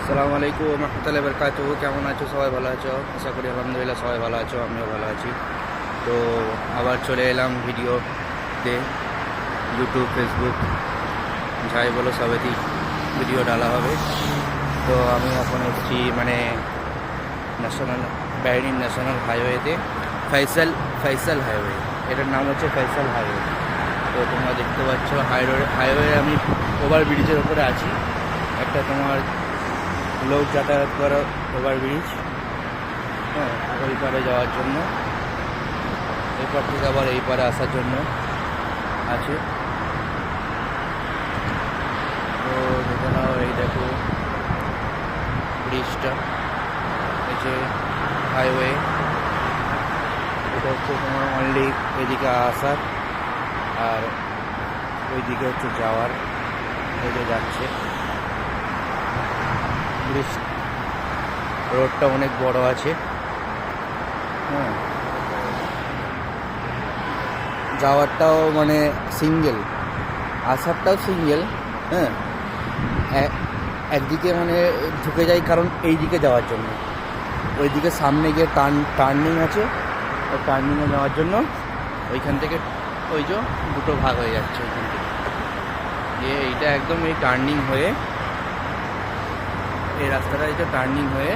আসসালামু আলাইকুম রহমতুল্লাহি ওয়া বারাকাতুহু। কেমন আছো? সবাই ভালো আছো? আশা করি আলহামদুলিল্লাহ সবাই ভালো আছো, আমিও ভালো আছি। তো আবার চলে এলাম ভিডিওতে। ইউটিউব, ফেসবুক যাই বলো সবেতেই ভিডিও ডালা হবে। তো আমি এখন এসেছি ন্যাশনাল বাহরিন ন্যাশনাল হাইওয়েতে, ফাইসাল হাইওয়ে। এটার নাম হচ্ছে ফাইসাল হাইওয়ে। তো তোমরা দেখতে পাচ্ছ হাইওয়ে আমি ওভারব্রিজের ওপরে আছি। একটা তোমার লোক যাতায়াত করা ওভারব্রিজ, হ্যাঁ, ওই পারে যাওয়ার জন্য, এই পার থেকে আবার এই পারে আসার জন্য আছে। তো দেখে নাও, এই দেখো ব্রিজটা, এই যে হাইওয়ে। এটা হচ্ছে তোমার অনলি এদিকে আসার, আর ওইদিকে হচ্ছে যাওয়ার। এই যে যাচ্ছে ব্রিজ, রোডটা অনেক বড় আছে, হ্যাঁ। যাওয়ারটাও সিঙ্গেল, আসারটাও সিঙ্গেল, হ্যাঁ। একদিকে ঢুকে যাই কারণ এই দিকে যাওয়ার জন্য, ওইদিকে সামনে গিয়ে টার্নিং আছে, ওই টার্নিংয়ে যাওয়ার জন্য ওইখান থেকে ওই যে দুটো ভাগ হয়ে যাচ্ছে ওইখান থেকে। এইটা একদম এই টার্নিং হয়ে, এই রাস্তাটা এটা টার্নিং হয়ে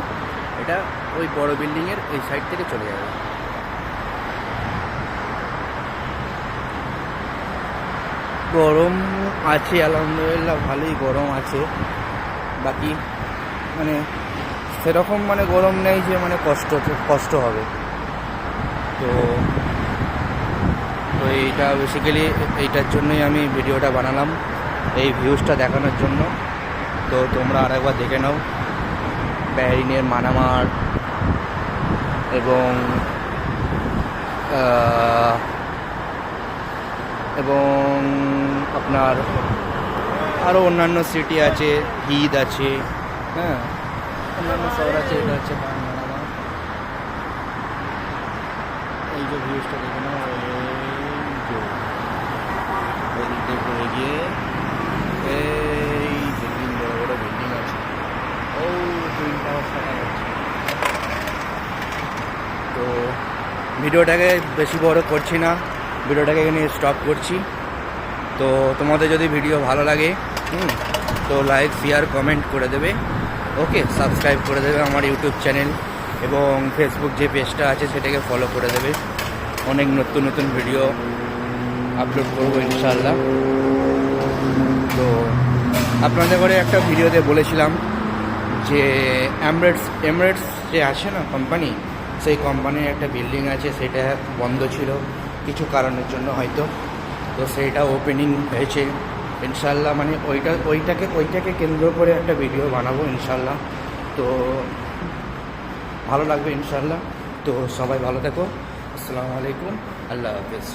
এটা ওই বড় বিল্ডিংয়ের এই সাইড থেকে চলে যাবে। গরম আছে আলহামদুলিল্লাহ, ভালোই গরম আছে। বাকি সেরকম গরম নেই যে কষ্ট হবে। তো তো এইটা বেসিক্যালি এইটার জন্যই আমি ভিডিওটা বানালাম, এই ভিউজটা দেখানোর জন্য। তো তোমরা আরেকবার দেখে নাও বাহরিনের মানামার এবং আপনার আরও অন্যান্য সিটি আছে, হিদ আছে, হ্যাঁ, অন্যান্য শহর আছে। এটা হচ্ছে মানামার। এই যে ভিউজটা দেখে নাও, ওইদিকে ঘুরে গিয়ে এই বিল্ডিং, বড় বড় বিল্ডিং আছে, ও টুইন টাওয়ার দেখা যাচ্ছে। তো ভিডিওটাকে বেশি বড় করছি না, ভিডিওটাকে এখানে স্টপ করছি। তো তোমাদের যদি ভিডিও ভালো লাগে, তো লাইক, শেয়ার, কমেন্ট করে দেবে, ওকে, সাবস্ক্রাইব করে দেবে আমার ইউটিউব চ্যানেল, এবং ফেসবুক যে পেজটা আছে সেটাকে ফলো করে দেবে। অনেক নতুন নতুন ভিডিও আপলোড করবো ইনশাআল্লাহ। তো আপনাদের ঘরে একটা ভিডিওতে বলেছিলাম যে এমরেটস যে আছে না কোম্পানি, সেই কোম্পানির একটা বিল্ডিং আছে, সেটা বন্ধ ছিল কিছু কারণের জন্য হয়তো। তো সেইটা ওপেনিং হয়েছে ইনশাআল্লাহ। ওইটাকে কেন্দ্র করে একটা ভিডিও বানাবো ইনশাআল্লাহ। তো ভালো লাগবে ইনশাআল্লাহ। তো সবাই ভালো থেকো। আসসালামু আলাইকুম, আল্লাহ হাফেজ।